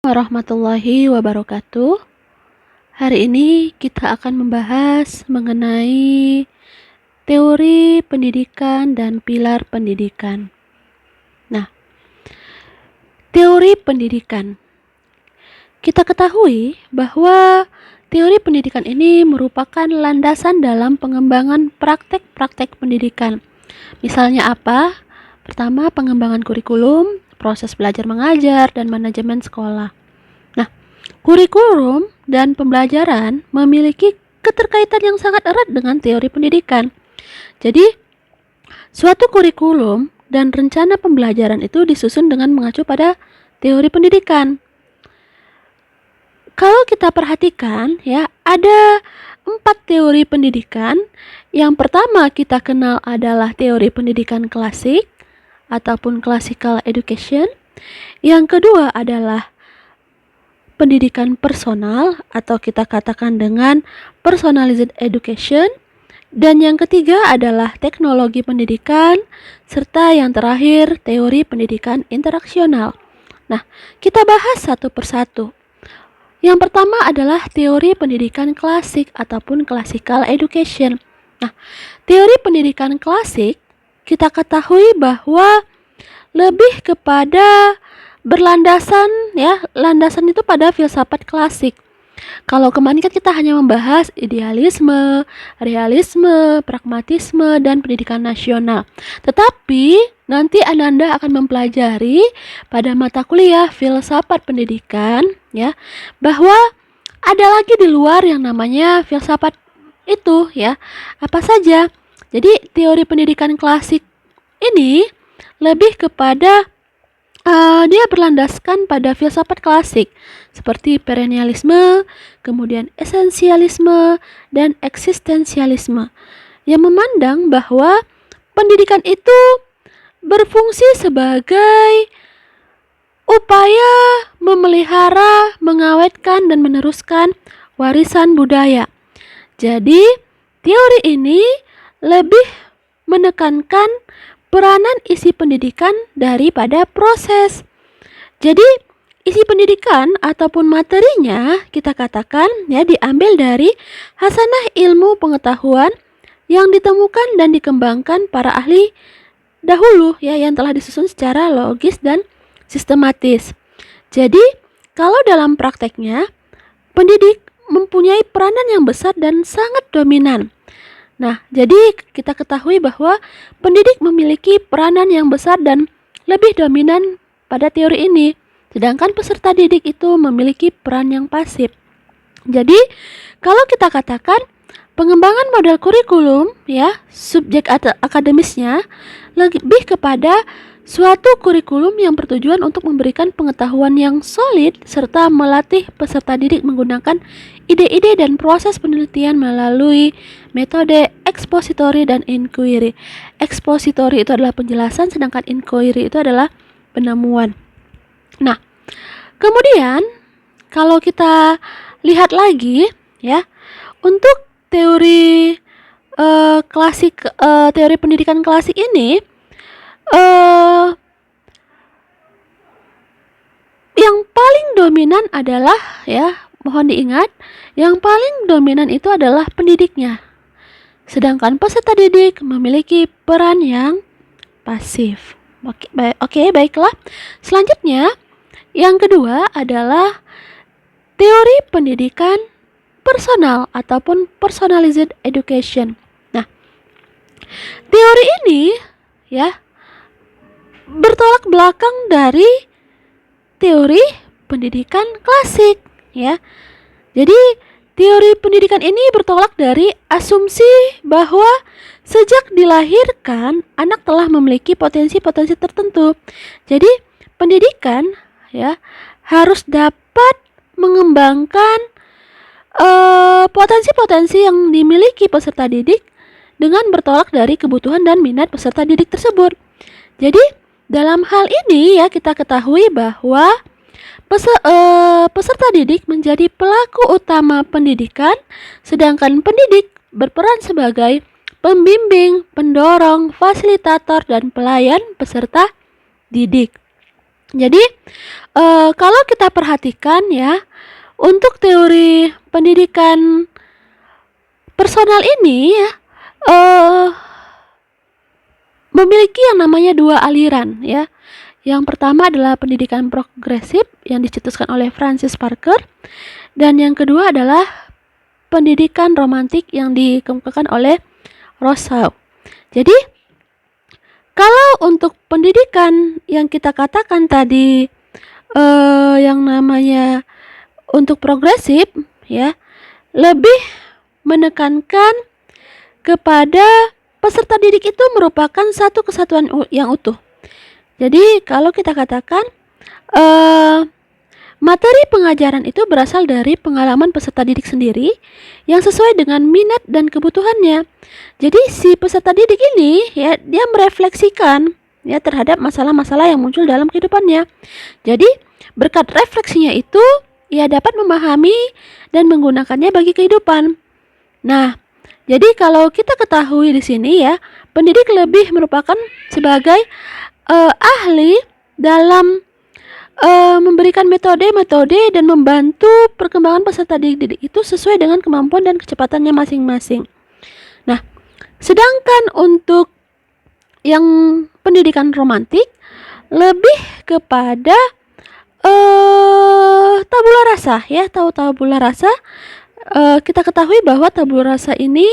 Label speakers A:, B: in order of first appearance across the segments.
A: Warahmatullahi wabarakatuh. Hari ini kita akan membahas mengenai teori pendidikan dan pilar pendidikan. Nah, teori pendidikan. Kita ketahui bahwa teori pendidikan ini merupakan landasan dalam pengembangan praktek-praktek pendidikan. Misalnya apa? Pertama, pengembangan kurikulum, proses belajar mengajar, dan manajemen sekolah. Nah, kurikulum dan pembelajaran memiliki keterkaitan yang sangat erat dengan teori pendidikan. Jadi, suatu kurikulum dan rencana pembelajaran itu disusun dengan mengacu pada teori pendidikan. Kalau kita perhatikan, ya, ada 4 teori pendidikan. Yang pertama kita kenal adalah teori pendidikan klasik ataupun classical education. Yang kedua adalah pendidikan personal atau kita katakan dengan personalized education, dan yang ketiga adalah teknologi pendidikan, serta yang terakhir teori pendidikan interaksional. Nah, kita bahas satu persatu. Yang pertama adalah teori pendidikan klasik ataupun classical education. Nah, teori pendidikan klasik kita ketahui bahwa lebih kepada berlandasan, ya, landasan itu pada filsafat klasik. Kalau kemarin kan kita hanya membahas idealisme, realisme, pragmatisme, dan pendidikan nasional. Tetapi nanti Ananda akan mempelajari pada mata kuliah filsafat pendidikan, ya, bahwa ada lagi di luar yang namanya filsafat itu, ya. Apa saja? Jadi teori pendidikan klasik ini lebih kepada dia berlandaskan pada filsafat klasik seperti perennialisme, kemudian esensialisme, dan eksistensialisme yang memandang bahwa pendidikan itu berfungsi sebagai upaya memelihara, mengawetkan, dan meneruskan warisan budaya. Jadi, teori ini lebih menekankan peranan isi pendidikan daripada proses. Jadi, isi pendidikan ataupun materinya kita katakan, ya, diambil dari hasanah ilmu pengetahuan yang ditemukan dan dikembangkan para ahli dahulu, ya, yang telah disusun secara logis dan sistematis. Jadi, kalau dalam prakteknya, pendidik mempunyai peranan yang besar dan sangat dominan. Nah, jadi kita ketahui bahwa pendidik memiliki peranan yang besar dan lebih dominan pada teori ini, sedangkan peserta didik itu memiliki peran yang pasif. Jadi, kalau kita katakan pengembangan model kurikulum, ya, subjek akademisnya lebih kepada suatu kurikulum yang bertujuan untuk memberikan pengetahuan yang solid serta melatih peserta didik menggunakan ide-ide dan proses penelitian melalui metode ekspositori dan inquiry. Ekspositori itu adalah penjelasan, sedangkan inquiry itu adalah penemuan. Nah, kemudian kalau kita lihat lagi, ya, untuk teori klasik, teori pendidikan klasik ini, yang paling dominan adalah, ya, mohon diingat, yang paling dominan itu adalah pendidiknya. Sedangkan peserta didik memiliki peran yang pasif. Baiklah. Selanjutnya, yang kedua adalah teori pendidikan personal ataupun personalized education. Nah, teori ini, ya, bertolak belakang dari teori pendidikan klasik, ya. Jadi teori pendidikan ini bertolak dari asumsi bahwa sejak dilahirkan anak telah memiliki potensi-potensi tertentu. Jadi pendidikan, ya, harus dapat mengembangkan potensi-potensi yang dimiliki peserta didik dengan bertolak dari kebutuhan dan minat peserta didik tersebut. Jadi dalam hal ini, ya, kita ketahui bahwa peserta didik menjadi pelaku utama pendidikan, sedangkan pendidik berperan sebagai pembimbing, pendorong, fasilitator, dan pelayan peserta didik. Jadi kalau kita perhatikan ya, untuk teori pendidikan personal ini ya, eh, memiliki yang namanya dua aliran ya. Yang pertama adalah pendidikan progresif yang dicetuskan oleh Francis Parker, dan yang kedua adalah pendidikan romantik yang dikemukakan oleh Rousseau. Jadi, kalau untuk pendidikan yang kita katakan tadi yang namanya untuk progresif ya, lebih menekankan kepada peserta didik itu merupakan satu kesatuan yang utuh. Jadi kalau kita katakan materi pengajaran itu berasal dari pengalaman peserta didik sendiri yang sesuai dengan minat dan kebutuhannya. Jadi si peserta didik ini ya, dia merefleksikan ya terhadap masalah-masalah yang muncul dalam kehidupannya. Jadi berkat refleksinya itu ia dapat memahami dan menggunakannya bagi kehidupan. Nah, jadi kalau kita ketahui di sini ya, pendidik lebih merupakan sebagai ahli dalam memberikan metode-metode dan membantu perkembangan peserta didik itu sesuai dengan kemampuan dan kecepatannya masing-masing. Nah, sedangkan untuk yang pendidikan romantik lebih kepada tabula rasa ya, tahu tabula rasa? Kita ketahui bahwa tabula rasa ini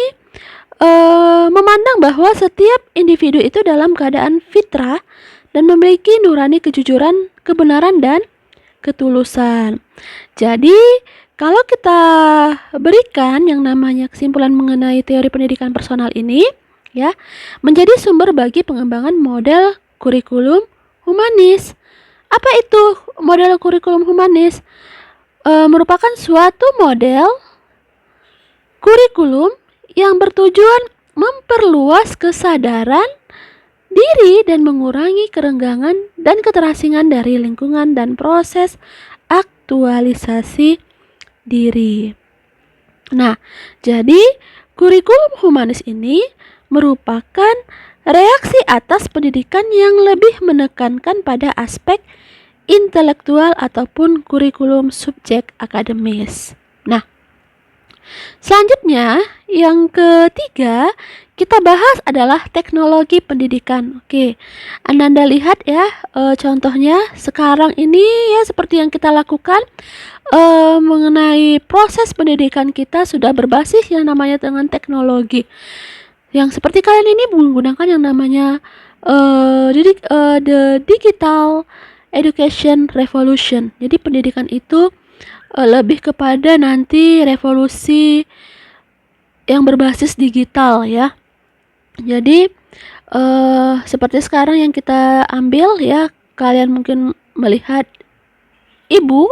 A: memandang bahwa setiap individu itu dalam keadaan fitrah dan memiliki nurani kejujuran, kebenaran, dan ketulusan. Jadi, kalau kita berikan yang namanya kesimpulan mengenai teori pendidikan personal ini, ya, menjadi sumber bagi pengembangan model kurikulum humanis. Apa itu model kurikulum humanis? Merupakan suatu model kurikulum yang bertujuan memperluas kesadaran diri dan mengurangi kerenggangan dan keterasingan dari lingkungan dan proses aktualisasi diri. Nah, jadi kurikulum humanis ini merupakan reaksi atas pendidikan yang lebih menekankan pada aspek intelektual ataupun kurikulum subjek akademis. Nah, selanjutnya yang ketiga kita bahas adalah teknologi pendidikan. Oke, Anda lihat ya, contohnya sekarang ini ya seperti yang kita lakukan mengenai proses pendidikan kita sudah berbasis yang namanya dengan teknologi. Yang seperti kalian ini menggunakan yang namanya the digital education revolution. Jadi pendidikan itu lebih kepada nanti revolusi yang berbasis digital ya. Jadi seperti sekarang yang kita ambil ya, kalian mungkin melihat ibu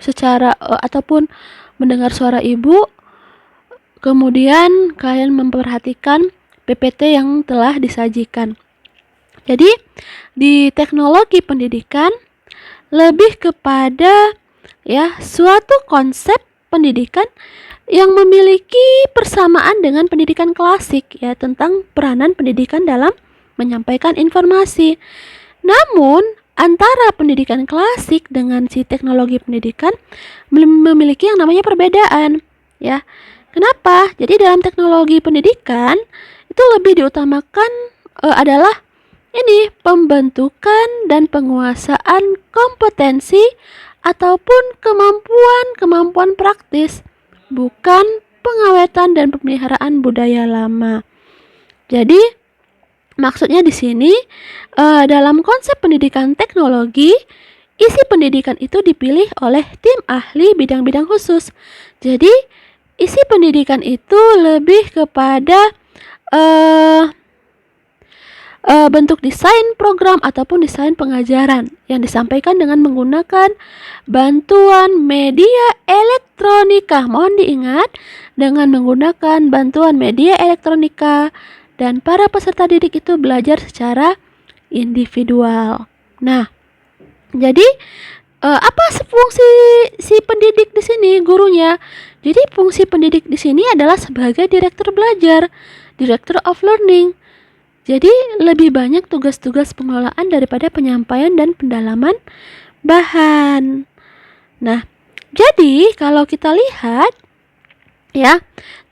A: secara ataupun mendengar suara ibu, kemudian kalian memperhatikan PPT yang telah disajikan. Jadi di teknologi pendidikan lebih kepada ya suatu konsep pendidikan yang memiliki persamaan dengan pendidikan klasik ya tentang peranan pendidikan dalam menyampaikan informasi. Namun antara pendidikan klasik dengan si teknologi pendidikan memiliki yang namanya perbedaan ya. Kenapa? Jadi dalam teknologi pendidikan itu lebih diutamakan adalah ini pembentukan dan penguasaan kompetensi ataupun kemampuan praktis, bukan pengawetan dan pemeliharaan budaya lama. Jadi maksudnya di sini dalam konsep pendidikan teknologi, isi pendidikan itu dipilih oleh tim ahli bidang-bidang khusus. Jadi isi pendidikan itu lebih kepada bentuk desain program ataupun desain pengajaran yang disampaikan dengan menggunakan bantuan media elektronika. Mohon diingat, dengan menggunakan bantuan media elektronika dan para peserta didik itu belajar secara individual. Nah, jadi apa fungsi si pendidik di sini, gurunya? Jadi fungsi pendidik di sini adalah sebagai direktur belajar, director of learning. Jadi lebih banyak tugas-tugas pengelolaan daripada penyampaian dan pendalaman bahan. Nah, jadi kalau kita lihat ya,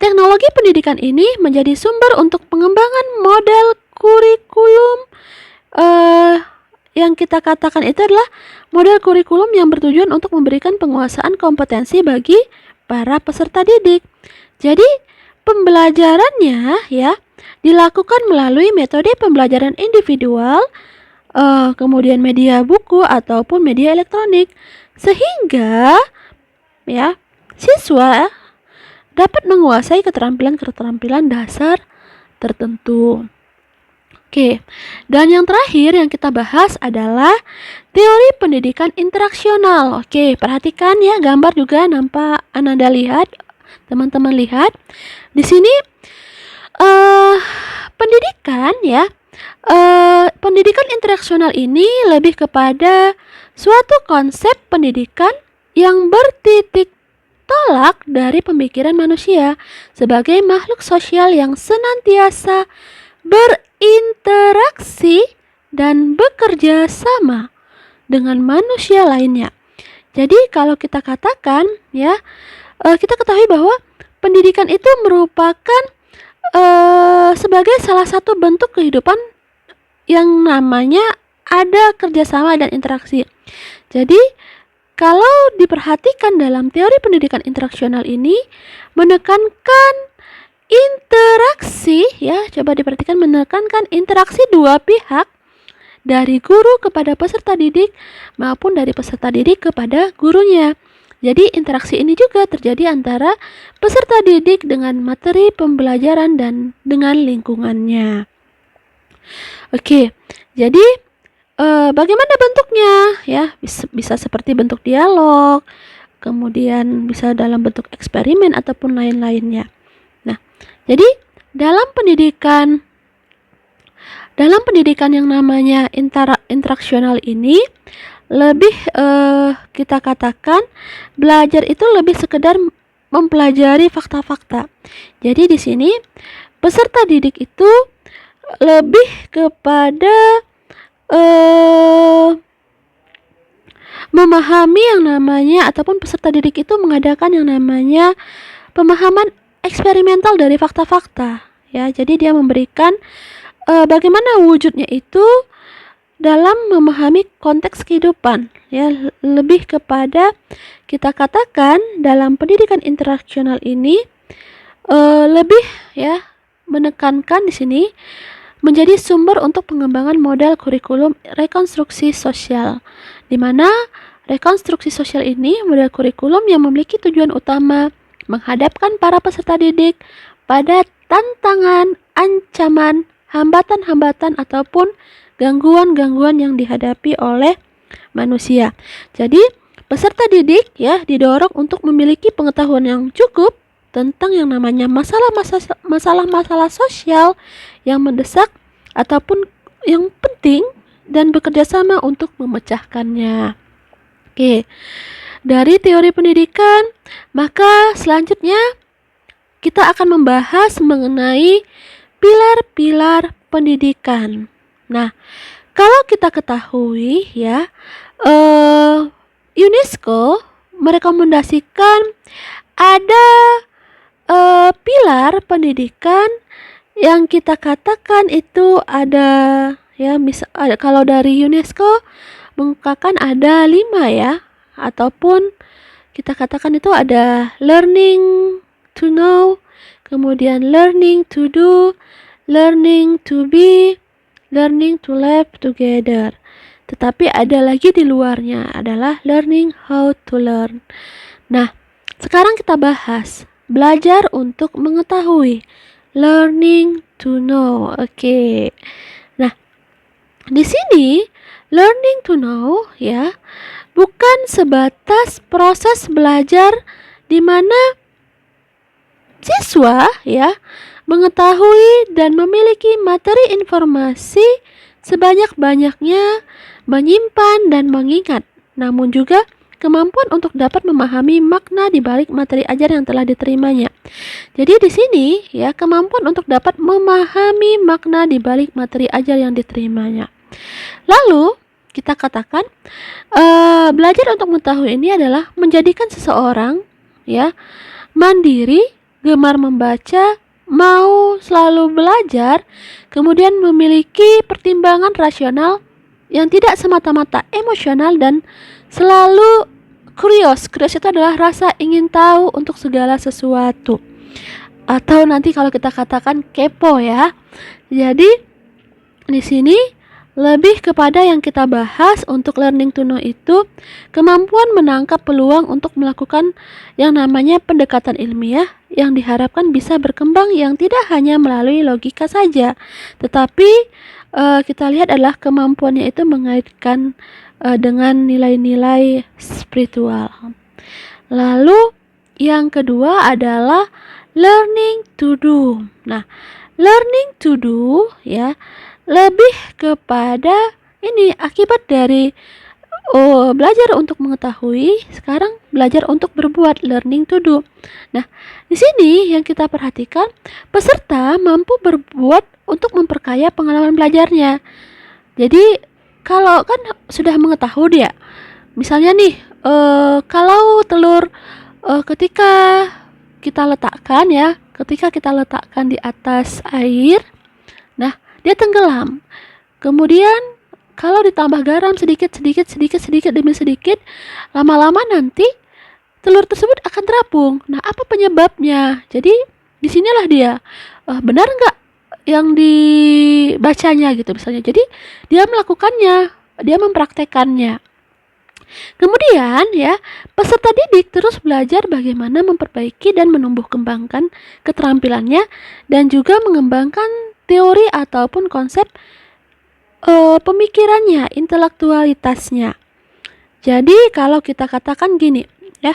A: teknologi pendidikan ini menjadi sumber untuk pengembangan model kurikulum yang kita katakan itu adalah model kurikulum yang bertujuan untuk memberikan penguasaan kompetensi bagi para peserta didik. Jadi, pembelajarannya ya dilakukan melalui metode pembelajaran individual, kemudian media buku ataupun media elektronik, sehingga ya siswa dapat menguasai keterampilan-keterampilan dasar tertentu. Oke, dan yang terakhir yang kita bahas adalah teori pendidikan interaksional. Oke, perhatikan ya, gambar juga nampak Ananda lihat, teman-teman lihat. Di sini pendidikan ya, pendidikan interaksional ini lebih kepada suatu konsep pendidikan yang bertitik tolak dari pemikiran manusia sebagai makhluk sosial yang senantiasa berinteraksi dan bekerja sama dengan manusia lainnya. Jadi kalau kita katakan ya, kita ketahui bahwa pendidikan itu merupakan sebagai salah satu bentuk kehidupan yang namanya ada kerjasama dan interaksi. Jadi kalau diperhatikan dalam teori pendidikan interaksional ini menekankan interaksi ya, coba diperhatikan menekankan interaksi dua pihak dari guru kepada peserta didik maupun dari peserta didik kepada gurunya. Jadi interaksi ini juga terjadi antara peserta didik dengan materi pembelajaran dan dengan lingkungannya. Oke, jadi bagaimana bentuknya ya, bisa seperti bentuk dialog, kemudian bisa dalam bentuk eksperimen ataupun lain-lainnya. Nah, jadi dalam pendidikan yang namanya interaksional ini lebih kita katakan belajar itu lebih sekedar mempelajari fakta-fakta. Jadi di sini peserta didik itu lebih kepada memahami yang namanya ataupun peserta didik itu mengadakan yang namanya pemahaman eksperimental dari fakta-fakta ya. Jadi dia memberikan bagaimana wujudnya itu dalam memahami konteks kehidupan ya, lebih kepada kita katakan dalam pendidikan interaksional ini lebih ya menekankan di sini menjadi sumber untuk pengembangan model kurikulum rekonstruksi sosial, di mana rekonstruksi sosial ini model kurikulum yang memiliki tujuan utama menghadapkan para peserta didik pada tantangan, ancaman, hambatan-hambatan ataupun gangguan-gangguan yang dihadapi oleh manusia. Jadi peserta didik ya didorong untuk memiliki pengetahuan yang cukup tentang yang namanya masalah-masalah sosial yang mendesak ataupun yang penting dan bekerja sama untuk memecahkannya. Oke, dari teori pendidikan, maka selanjutnya kita akan membahas mengenai pilar-pilar pendidikan. Nah, kalau kita ketahui ya, UNESCO merekomendasikan ada pilar pendidikan yang kita katakan itu ada ya, kalau dari UNESCO mengungkapkan ada 5 ya, ataupun kita katakan itu ada learning to know, kemudian learning to do, learning to be, learning to live together. Tetapi ada lagi di luarnya adalah learning how to learn. Nah, sekarang kita bahas belajar untuk mengetahui, learning to know. Oke. Nah, di sini learning to know ya bukan sebatas proses belajar di mana siswa ya mengetahui dan memiliki materi informasi sebanyak-banyaknya, menyimpan dan mengingat, namun juga kemampuan untuk dapat memahami makna di balik materi ajar yang telah diterimanya. Jadi di sini ya, kemampuan untuk dapat memahami makna di balik materi ajar yang diterimanya. Lalu kita katakan belajar untuk mengetahui ini adalah menjadikan seseorang ya mandiri, gemar membaca, mau selalu belajar, kemudian memiliki pertimbangan rasional yang tidak semata-mata emosional dan selalu curious. Curious itu adalah rasa ingin tahu untuk segala sesuatu. Atau nanti kalau kita katakan kepo ya. Jadi di sini lebih kepada yang kita bahas untuk learning to know itu kemampuan menangkap peluang untuk melakukan yang namanya pendekatan ilmiah yang diharapkan bisa berkembang yang tidak hanya melalui logika saja, tetapi kita lihat adalah kemampuannya itu mengaitkan dengan nilai-nilai spiritual. Lalu yang kedua adalah learning to do. Nah, learning to do ya lebih kepada ini akibat dari belajar untuk mengetahui, sekarang belajar untuk berbuat, learning to do. Nah, di sini yang kita perhatikan, peserta mampu berbuat untuk memperkaya pengalaman belajarnya. Jadi, kalau kan sudah mengetahui dia, misalnya nih, kalau telur ketika kita letakkan di atas air, nah dia tenggelam. Kemudian kalau ditambah garam sedikit demi sedikit, lama-lama nanti telur tersebut akan terapung. Nah, apa penyebabnya? Jadi disinilah dia benar nggak yang dibacanya gitu misalnya. Jadi dia melakukannya, dia mempraktekannya. Kemudian ya, peserta didik terus belajar bagaimana memperbaiki dan menumbuh kembangkan keterampilannya dan juga mengembangkan teori ataupun konsep pemikirannya, intelektualitasnya. Jadi kalau kita katakan gini ya,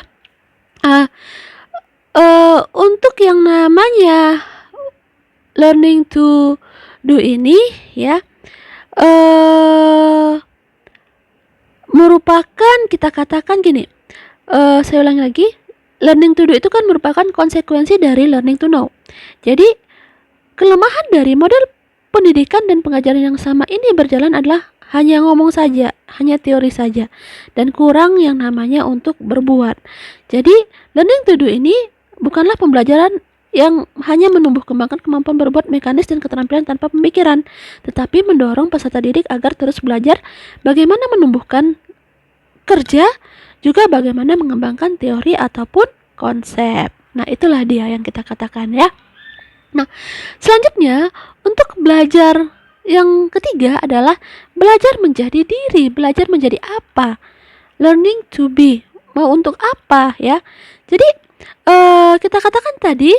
A: untuk yang namanya learning to do ini ya merupakan, kita katakan gini, saya ulangi lagi, learning to do itu kan merupakan konsekuensi dari learning to know. Jadi kelemahan dari model pendidikan dan pengajaran yang sama ini berjalan adalah hanya ngomong saja, hanya teori saja, dan kurang yang namanya untuk berbuat. Jadi learning to do ini bukanlah pembelajaran yang hanya menumbuh kembangkan kemampuan berbuat mekanis dan keterampilan tanpa pemikiran, tetapi mendorong peserta didik agar terus belajar bagaimana menumbuhkan kerja, juga bagaimana mengembangkan teori ataupun konsep. Nah, itulah dia yang kita katakan ya. Nah, selanjutnya untuk belajar yang ketiga adalah belajar menjadi diri, belajar menjadi apa? Learning to be. Mau untuk apa ya? Jadi kita katakan tadi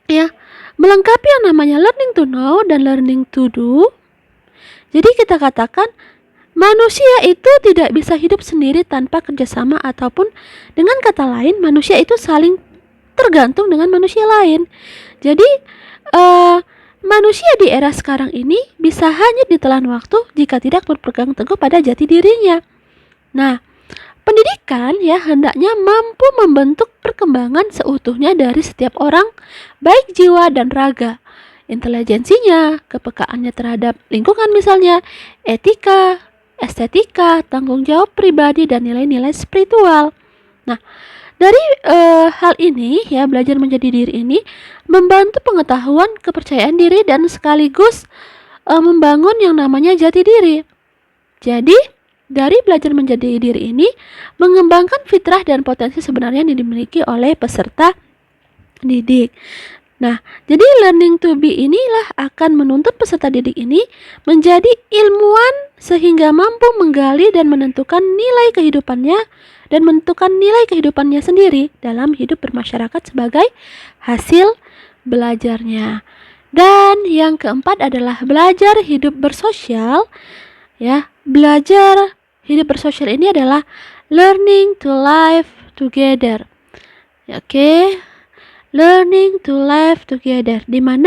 A: ya, melengkapi yang namanya learning to know dan learning to do. Jadi kita katakan manusia itu tidak bisa hidup sendiri tanpa kerjasama, ataupun dengan kata lain manusia itu saling tergantung dengan manusia lain. Jadi manusia di era sekarang ini bisa hanyut ditelan waktu jika tidak berpegang teguh pada jati dirinya. Nah, pendidikan ya hendaknya mampu membentuk perkembangan seutuhnya dari setiap orang, baik jiwa dan raga, intelijensinya, kepekaannya terhadap lingkungan misalnya, etika, estetika, tanggung jawab pribadi, dan nilai-nilai spiritual. Nah, dari hal ini ya, belajar menjadi diri ini membantu pengetahuan, kepercayaan diri, dan sekaligus membangun yang namanya jati diri. Jadi dari belajar menjadi diri ini mengembangkan fitrah dan potensi sebenarnya yang dimiliki oleh peserta didik. Nah, jadi learning to be inilah akan menuntut peserta didik ini menjadi ilmuwan sehingga mampu menggali dan menentukan nilai kehidupannya sendiri dalam hidup bermasyarakat sebagai hasil belajarnya. Dan yang keempat adalah belajar hidup bersosial. Ya, belajar hidup bersosial ini adalah learning to live together. Oke. Learning to live together, di mana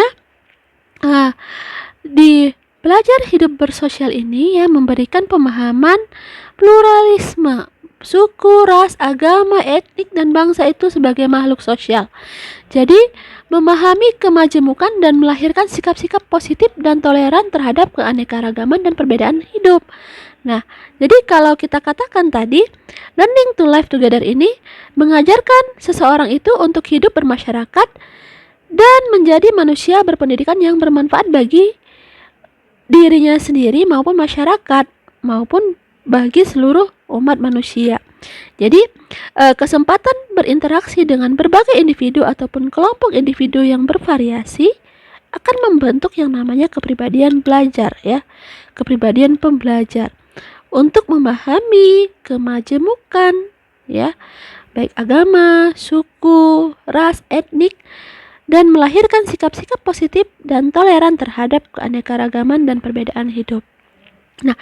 A: di belajar hidup bersosial ini ya memberikan pemahaman pluralisme suku, ras, agama, etnik, dan bangsa itu sebagai makhluk sosial. Jadi, memahami kemajemukan dan melahirkan sikap-sikap positif dan toleran terhadap keanekaragaman dan perbedaan hidup. Nah, jadi kalau kita katakan tadi, learning to live together ini mengajarkan seseorang itu untuk hidup bermasyarakat dan menjadi manusia berpendidikan yang bermanfaat bagi dirinya sendiri maupun masyarakat maupun bagi seluruh umat manusia. Jadi, kesempatan berinteraksi dengan berbagai individu ataupun kelompok individu yang bervariasi akan membentuk yang namanya kepribadian belajar ya, kepribadian pembelajar untuk memahami kemajemukan ya, baik agama, suku, ras, etnik, dan melahirkan sikap-sikap positif dan toleran terhadap keanekaragaman dan perbedaan hidup. Nah,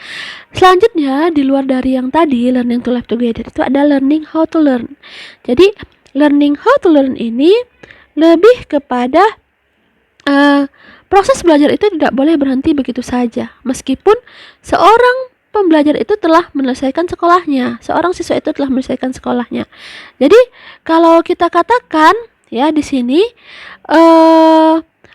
A: selanjutnya di luar dari yang tadi learning to live together itu ada learning how to learn. Jadi, learning how to learn ini lebih kepada proses belajar itu tidak boleh berhenti begitu saja. Meskipun seorang pembelajar itu telah menyelesaikan sekolahnya, seorang siswa itu telah menyelesaikan sekolahnya. Jadi, kalau kita katakan ya di sini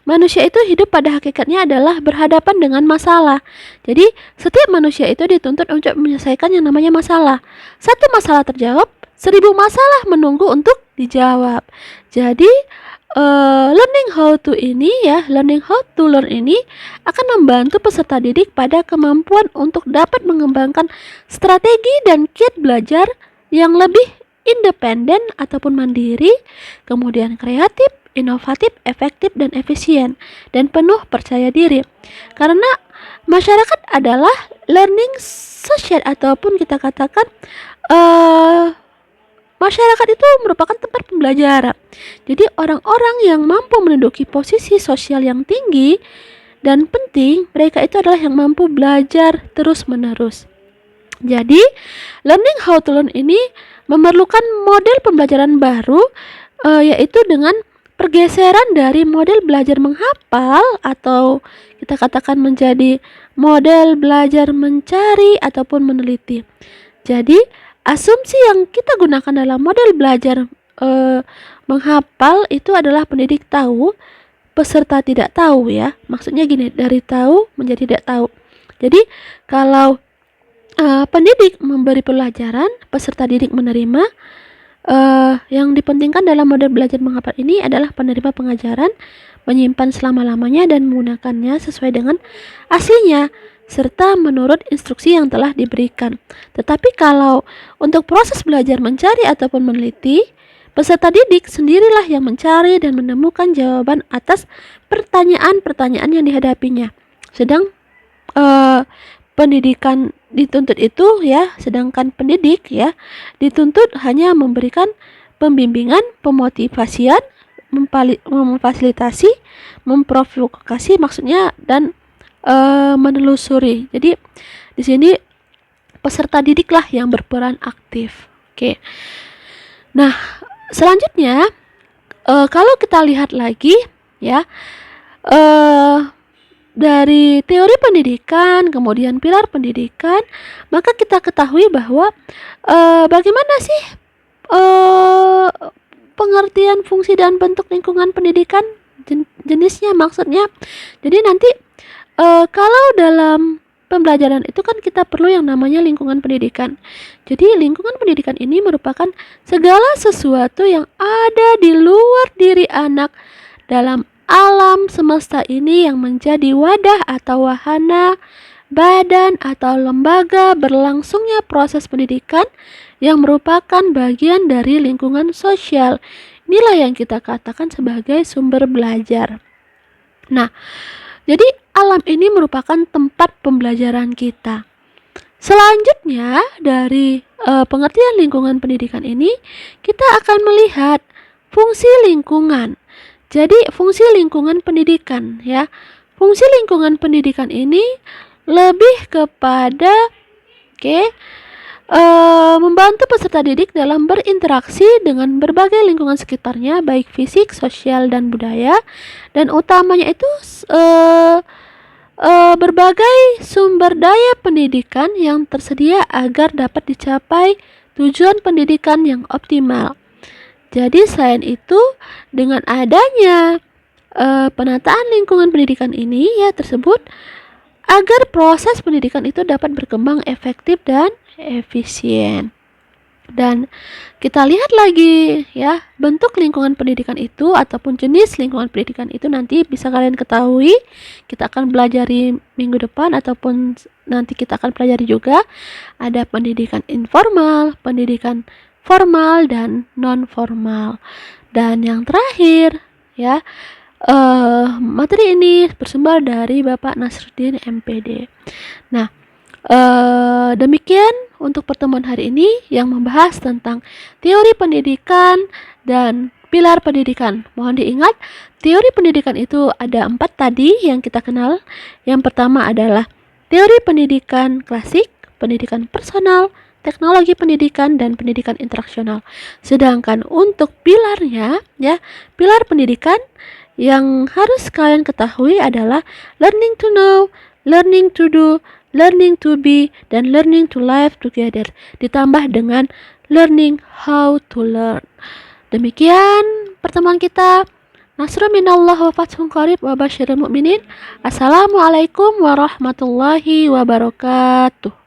A: manusia itu hidup pada hakikatnya adalah berhadapan dengan masalah. Jadi, setiap manusia itu dituntut untuk menyelesaikan yang namanya masalah. Satu masalah terjawab, 1000 masalah menunggu untuk dijawab. Jadi, learning how to learn ini akan membantu peserta didik pada kemampuan untuk dapat mengembangkan strategi dan kiat belajar yang lebih independen ataupun mandiri, kemudian kreatif, inovatif, efektif, dan efisien, dan penuh percaya diri. Karena masyarakat adalah learning social ataupun kita katakan masyarakat itu merupakan tempat pembelajaran. Jadi orang-orang yang mampu menduduki posisi sosial yang tinggi dan penting, mereka itu adalah yang mampu belajar terus-menerus. Jadi, learning how to learn ini memerlukan model pembelajaran baru, yaitu dengan pergeseran dari model belajar menghafal atau kita katakan menjadi model belajar mencari ataupun meneliti. Jadi, asumsi yang kita gunakan dalam model belajar menghafal itu adalah pendidik tahu, peserta tidak tahu ya. Maksudnya gini, dari tahu menjadi tidak tahu. Jadi, kalau pendidik memberi pelajaran, peserta didik menerima. Yang dipentingkan dalam model belajar menghafal ini adalah penerima pengajaran menyimpan selama-lamanya dan menggunakannya sesuai dengan aslinya serta menurut instruksi yang telah diberikan. Tetapi kalau untuk proses belajar mencari ataupun meneliti, peserta didik sendirilah yang mencari dan menemukan jawaban atas pertanyaan-pertanyaan yang dihadapinya. Sedang pendidikan dituntut itu ya, sedangkan pendidik ya dituntut hanya memberikan pembimbingan, pemotivasian, memfasilitasi, memprovokasi maksudnya dan menelusuri. Jadi di sini peserta didiklah yang berperan aktif. Oke. Nah, selanjutnya kalau kita lihat lagi ya dari teori pendidikan, kemudian pilar pendidikan, maka kita ketahui bahwa bagaimana sih pengertian fungsi dan bentuk lingkungan pendidikan, jenisnya maksudnya. Jadi nanti kalau dalam pembelajaran itu kan kita perlu yang namanya lingkungan pendidikan. Jadi lingkungan pendidikan ini merupakan segala sesuatu yang ada di luar diri anak dalam alam semesta ini yang menjadi wadah atau wahana, badan atau lembaga berlangsungnya proses pendidikan yang merupakan bagian dari lingkungan sosial. Inilah yang kita katakan sebagai sumber belajar. Nah, jadi alam ini merupakan tempat pembelajaran kita. Selanjutnya dari pengertian lingkungan pendidikan ini, kita akan melihat fungsi lingkungan. Jadi fungsi lingkungan pendidikan ya. Fungsi lingkungan pendidikan ini lebih kepada membantu peserta didik dalam berinteraksi dengan berbagai lingkungan sekitarnya, baik fisik, sosial, dan budaya. Dan utamanya itu berbagai sumber daya pendidikan yang tersedia agar dapat dicapai tujuan pendidikan yang optimal. Jadi selain itu, dengan adanya penataan lingkungan pendidikan ini ya tersebut, agar proses pendidikan itu dapat berkembang efektif dan efisien. Dan kita lihat lagi ya, bentuk lingkungan pendidikan itu ataupun jenis lingkungan pendidikan itu nanti bisa kalian ketahui. Kita akan pelajari minggu depan ataupun nanti kita akan pelajari juga. Ada pendidikan informal, pendidikan formal, dan non formal. Dan yang terakhir ya, materi ini bersumber dari Bapak Nasruddin MPD. Nah, demikian untuk pertemuan hari ini yang membahas tentang teori pendidikan dan pilar pendidikan. Mohon diingat, teori pendidikan itu ada 4 tadi yang kita kenal. Yang pertama adalah teori pendidikan klasik, pendidikan personal, teknologi pendidikan, dan pendidikan interaksional. Sedangkan untuk pilarnya, ya, pilar pendidikan yang harus kalian ketahui adalah learning to know, learning to do, learning to be, dan learning to live together, ditambah dengan learning how to learn. Demikian pertemuan kita. Nasrun minallah wa fathun qarib wa basyiril mu'minin. Assalamualaikum warahmatullahi wabarakatuh.